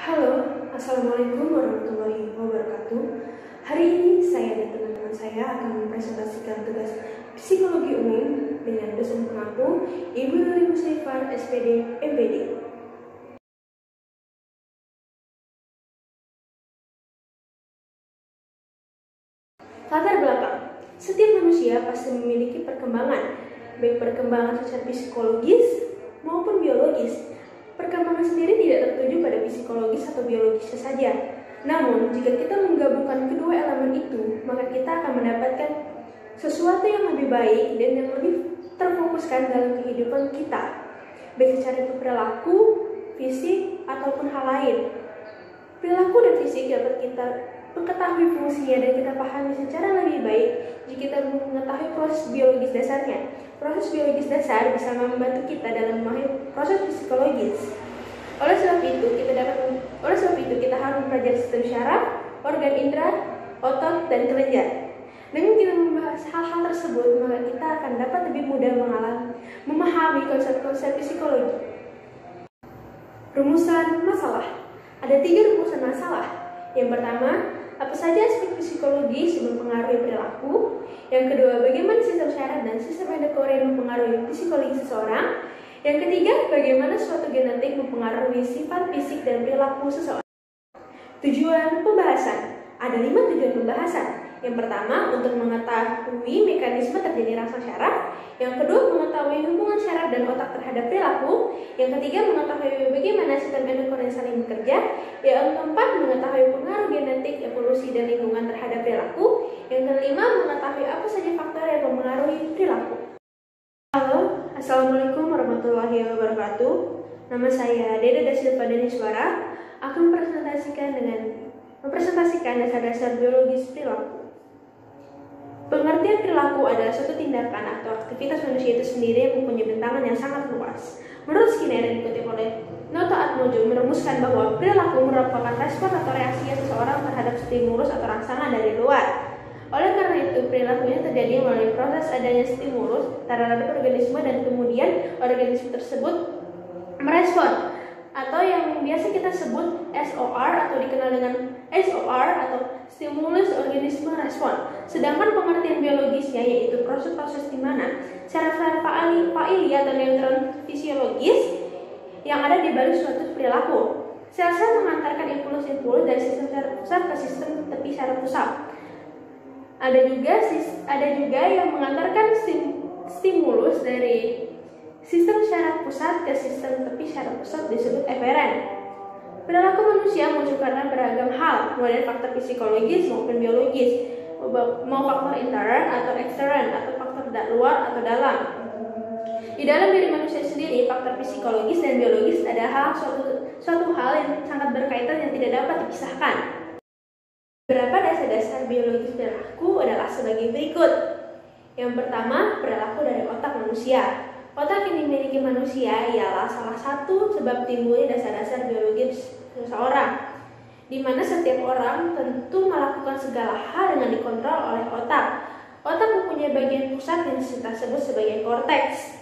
Halo, Assalamualaikum warahmatullahi wabarakatuh. Hari ini saya dan teman-teman saya akan mempresentasikan tugas psikologi umum dengan dosen pengampu Ibu Nuri Musyaifar, SPD, MPD. Latar belakang. Setiap manusia pasti memiliki perkembangan, baik perkembangan secara psikologis maupun biologis. Perkembangan sendiri tidak tertuju pada psikologis atau biologisnya saja. Namun, jika kita menggabungkan kedua elemen itu, maka kita akan mendapatkan sesuatu yang lebih baik dan yang lebih terfokuskan dalam kehidupan kita, baik secara itu perilaku, fisik, ataupun hal lain. Perilaku dan fisik dapat kita mengetahui fungsinya dan kita pahami secara lebih baik jika kita mengetahui proses biologis dasarnya. Proses biologis dasar bisa membantu kita dalam memahami proses psikologis. Oleh sebab itu kita harus mempelajari sistem syaraf, organ indera, otot, dan kelenjar. Dengan kita membahas hal-hal tersebut, maka kita akan dapat lebih mudah memahami konsep-konsep psikologi. Rumusan masalah. Ada 3 rumusan masalah. Yang pertama, apa saja aspek psikologis yang mempengaruhi perilaku. Yang kedua, bagaimana sistem syaraf dan sistem endokrin mempengaruhi psikologi seseorang. Yang ketiga, bagaimana suatu genetik mempengaruhi sifat fisik dan perilaku seseorang. Tujuan pembahasan. Ada 5 tujuan pembahasan. Yang pertama, untuk mengetahui mekanisme terjadi rasa syaraf. Yang kedua, mengetahui hubungan syaraf dan otak terhadap perilaku. Yang ketiga, mengetahui bagaimana sistem endokrin saling bekerja. Yang keempat, mengetahui pengaruh genetik, evolusi, dan lingkungan terhadap perilaku. Yang kelima, mengetahui apa saja faktor yang mempengaruhi perilaku. Halo, Assalamualaikum warahmatullahi wabarakatuh. Nama saya Deda Da Silva Deniswara. Akan mempresentasikan dasar-dasar biologis perilaku. Pengertian perilaku adalah suatu tindakan atau aktivitas manusia itu sendiri yang mempunyai bentangan yang sangat luas. Menurut Skinner yang dikutip oleh Noto Atmojo merumuskan bahwa perilaku merupakan respon atau reaksi seseorang terhadap stimulus atau rangsangan dari luar. Oleh karena itu, perilakunya terjadi melalui proses adanya stimulus terhadap organisme dan kemudian organisme tersebut merespon, atau yang biasa kita sebut SOR atau dikenal dengan SOR atau stimulus organisme respon. Sedangkan pengertian biologisnya yaitu proses-proses di mana saraf-saraf pili atau neutron fisiologis yang ada di balik suatu perilaku. Sel-sel mengantarkan impuls-impuls dari sistem syaraf pusat ke sistem tepi syaraf pusat. Ada juga yang mengantarkan stimulus dari sistem syaraf pusat ke sistem tepi syaraf pusat disebut eferen. Perilaku manusia muncul karena beragam hal, mulai dari faktor psikologis maupun biologis, mau faktor intern atau ekstern atau faktor luar atau dalam. Di dalam diri manusia sendiri, faktor psikologis dan biologis adalah suatu hal yang sangat berkaitan yang tidak dapat dipisahkan. Beberapa dasar-dasar biologis perilaku adalah sebagai berikut. Yang pertama, perilaku dari otak manusia. Otak yang dimiliki manusia ialah salah satu sebab timbulnya dasar-dasar biologis seseorang, di mana setiap orang tentu melakukan segala hal dengan dikontrol oleh otak. Otak mempunyai bagian pusat yang kita sebut sebagai korteks.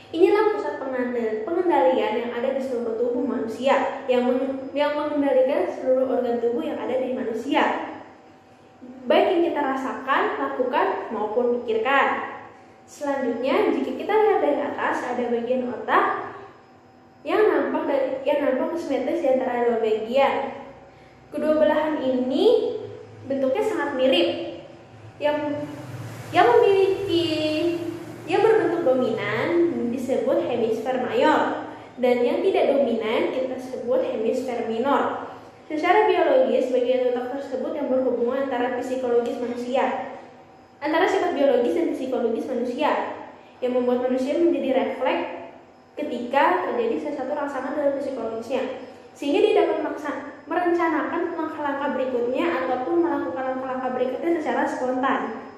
Inilah pusat pengendalian yang ada di seluruh tubuh manusia, yang mengendalikan seluruh organ tubuh yang ada di manusia, baik yang kita rasakan, lakukan, maupun pikirkan. Selanjutnya, jika kita lihat dari atas, ada bagian otak yang nampak simetris di antara dua bagian. Kedua belahan ini bentuknya sangat mirip. Yang berbentuk dominan disebut hemisfer mayor, dan yang tidak dominan kita sebut hemisfer minor. Secara biologis, bagian otak tersebut yang berhubungan antara psikologis manusia, antara sifat biologis dan psikologis manusia, yang membuat manusia menjadi refleks ketika terjadi sesuatu rangsangan dalam psikologisnya, sehingga dia dapat merencanakan langkah-langkah berikutnya ataupun melakukan langkah-langkah berikutnya secara spontan.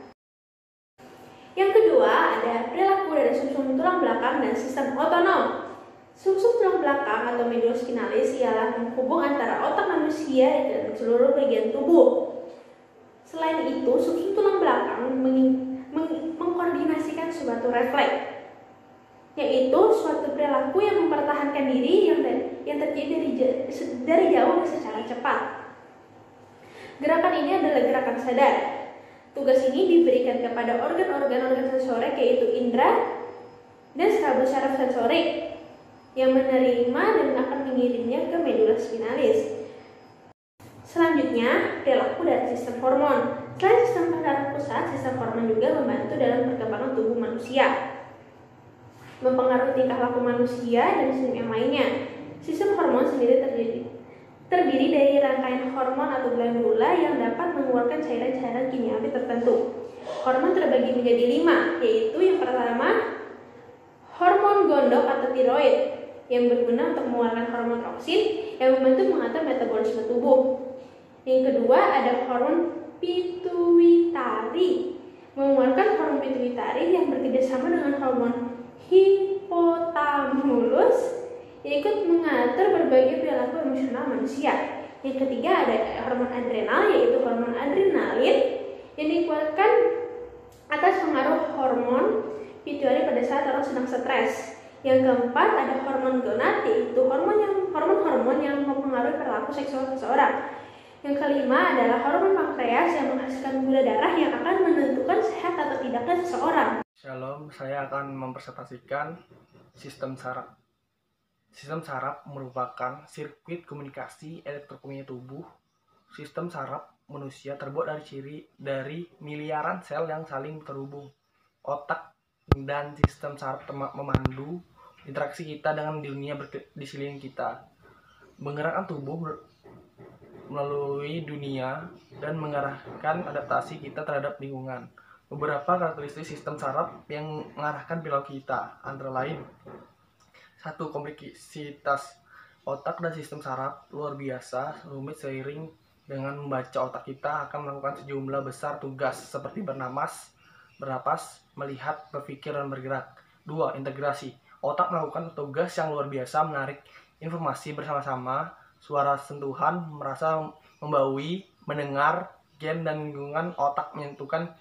Yang kedua, ada perilaku dari sumsum tulang belakang dan sistem otonom. Sumsum tulang belakang atau medulla spinalis ialah penghubung antara otak manusia dan seluruh bagian tubuh. Selain itu, sumsum tulang belakang mengkoordinasikan suatu refleks, yaitu suatu perilaku yang mempertahankan diri yang terjadi dari jauh dan secara cepat. Gerakan ini adalah gerakan sadar. Tugas ini diberikan kepada organ-organ sensorik yaitu indera dan selaput saraf sensorik yang menerima dan akan mengirimnya ke medula spinalis. Selanjutnya, perilaku dan sistem hormon. Selain sistem saraf pusat, sistem hormon juga membantu dalam perkembangan tubuh manusia, mempengaruhi tingkah laku manusia dan sistem yang lainnya. Sistem hormon sendiri terdiri dari rangkaian hormon atau glandula yang dapat mengeluarkan cairan-cairan kimiawi tertentu. Hormon terbagi menjadi 5, yaitu yang pertama, hormon gondok atau tiroid yang berguna untuk mengeluarkan hormon toksin yang membantu mengatur metabolisme tubuh. Yang kedua ada hormon pituitari, mengeluarkan hormon pituitari yang bekerjasama dengan hormon hipotamus yang ikut mengatur berbagai perilaku emosional manusia. Yang ketiga ada hormon adrenal, yaitu hormon adrenalin yang dikeluarkan atas pengaruh hormon pituitari pada saat orang sedang stres. Yang keempat ada hormon gonad, yaitu hormon yang mempengaruhi perilaku seksual seseorang. Yang kelima adalah hormon pankreas yang menghasilkan gula darah yang akan menentukan sehat atau tidaknya seseorang. Shalom, saya akan mempresentasikan sistem saraf. Sistem saraf merupakan sirkuit komunikasi elektrokimia tubuh. Sistem saraf manusia terbuat dari miliaran sel yang saling terhubung. Otak dan sistem saraf memandu interaksi kita dengan dunia di sekeliling kita, menggerakkan tubuh melalui dunia dan mengarahkan adaptasi kita terhadap lingkungan. Beberapa karakteristik sistem saraf yang mengarahkan perilaku kita antara lain: 1. Kompleksitas otak dan sistem saraf luar biasa rumit. Seiring dengan membaca, otak kita akan melakukan sejumlah besar tugas seperti bernapas, melihat, berpikir, dan bergerak. 2. Integrasi. Otak melakukan tugas yang luar biasa, menarik informasi bersama-sama, suara sentuhan, merasa, membaui, mendengar, gen dan lingkungan otak menyentuhkan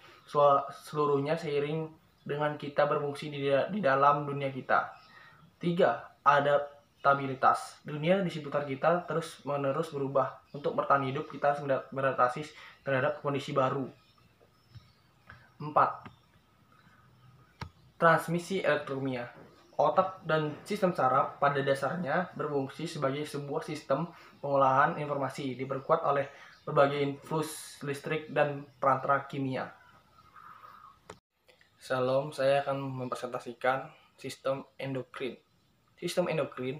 seluruhnya seiring dengan kita berfungsi di dalam dunia kita. 3. Adaptabilitas. Dunia di sekitar kita terus-menerus berubah. Untuk bertahan hidup, kita harus beradaptasi terhadap kondisi baru. 4. Transmisi elektrokimia. Otak dan sistem saraf pada dasarnya berfungsi sebagai sebuah sistem pengolahan informasi, diperkuat oleh berbagai infus listrik dan perantara kimia. Shalom, saya akan mempresentasikan sistem endokrin. Sistem endokrin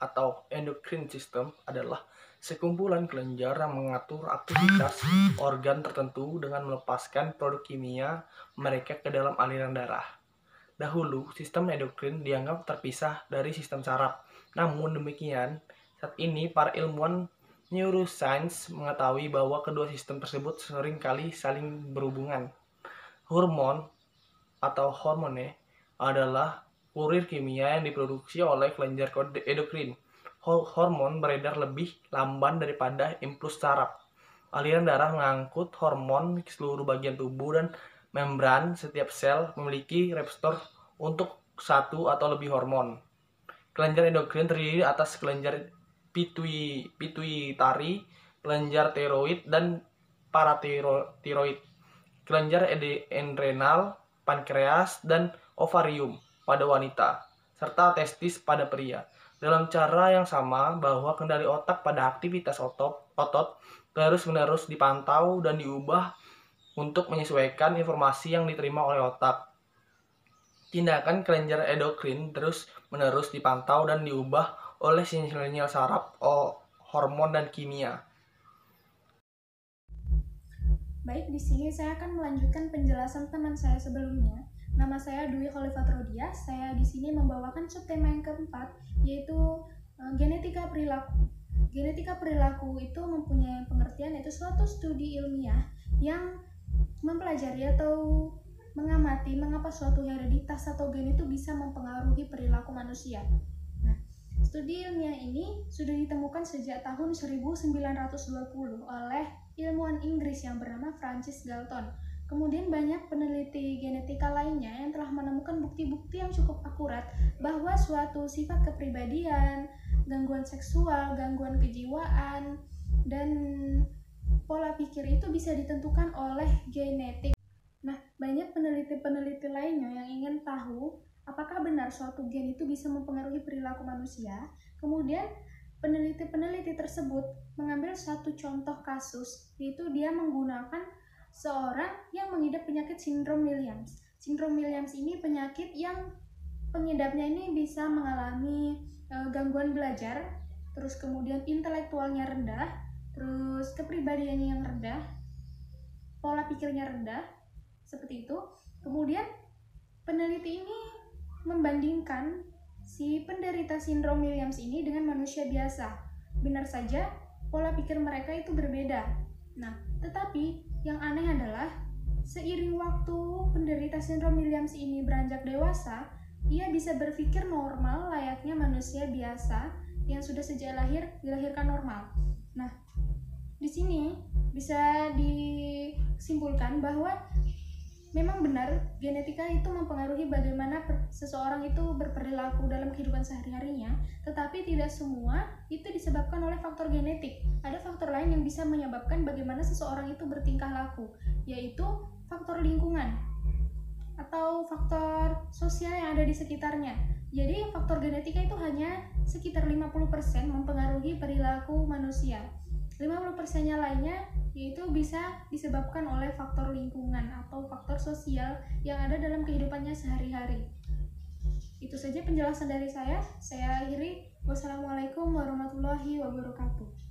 atau endocrine system adalah sekumpulan kelenjar yang mengatur aktivitas organ tertentu dengan melepaskan produk kimia mereka ke dalam aliran darah. Dahulu, sistem endokrin dianggap terpisah dari sistem saraf. Namun demikian, saat ini para ilmuwan neuroscience mengetahui bahwa kedua sistem tersebut seringkali saling berhubungan. Hormon atau hormone adalah kurir kimia yang diproduksi oleh kelenjar endokrin. Hormon beredar lebih lamban daripada impuls saraf. Aliran darah mengangkut hormon ke seluruh bagian tubuh dan membran setiap sel memiliki reseptor untuk satu atau lebih hormon. Kelenjar endokrin terdiri atas kelenjar pituitari, kelenjar tiroid, dan paratiroid, kelenjar adrenal, pankreas, dan ovarium pada wanita, serta testis pada pria. Dalam cara yang sama, bahwa kendali otak pada aktivitas otot terus-menerus dipantau dan diubah untuk menyesuaikan informasi yang diterima oleh otak. Tindakan kelenjar endokrin terus-menerus dipantau dan diubah oleh sinyal saraf, hormon, dan kimia. Baik, di sini saya akan melanjutkan penjelasan teman saya sebelumnya. Nama saya Dwi Khalifat Rodia. Saya di sini membawakan subtema yang keempat, yaitu genetika perilaku. Genetika perilaku itu mempunyai pengertian yaitu suatu studi ilmiah yang mempelajari atau mengamati mengapa suatu hereditas atau gen itu bisa mempengaruhi perilaku manusia. Nah, studi ilmiah ini sudah ditemukan sejak tahun 1920 oleh ilmuwan Inggris yang bernama Francis Galton. Kemudian banyak peneliti genetika lainnya yang telah menemukan bukti-bukti yang cukup akurat bahwa suatu sifat kepribadian, gangguan seksual, gangguan kejiwaan, dan pola pikir itu bisa ditentukan oleh genetik. Nah, banyak peneliti-peneliti lainnya yang ingin tahu apakah benar suatu gen itu bisa mempengaruhi perilaku manusia. Kemudian, peneliti-peneliti tersebut mengambil satu contoh kasus, yaitu dia menggunakan seorang yang mengidap penyakit sindrom Williams. Sindrom Williams ini penyakit yang pengidapnya ini bisa mengalami gangguan belajar, terus kemudian intelektualnya rendah, terus kepribadiannya yang rendah, pola pikirnya rendah, seperti itu. Kemudian peneliti ini membandingkan si penderita sindrom Williams ini dengan manusia biasa. Benar saja, pola pikir mereka itu berbeda. Nah, tetapi yang aneh adalah seiring waktu penderita sindrom Williams ini beranjak dewasa, ia bisa berpikir normal layaknya manusia biasa yang sudah sejak lahir dilahirkan normal. Nah, di sini bisa disimpulkan bahwa memang benar genetika itu mempengaruhi bagaimana seseorang itu berperilaku dalam kehidupan sehari-harinya, tetapi tidak semua itu disebabkan oleh faktor genetik. Ada faktor lain yang bisa menyebabkan bagaimana seseorang itu bertingkah laku, yaitu faktor lingkungan atau faktor sosial yang ada di sekitarnya. Jadi faktor genetika itu hanya sekitar 50% mempengaruhi perilaku manusia. 50%-nya lainnya yaitu bisa disebabkan oleh faktor lingkungan atau faktor sosial yang ada dalam kehidupannya sehari-hari. Itu saja penjelasan dari saya. Saya akhiri. Wassalamualaikum warahmatullahi wabarakatuh.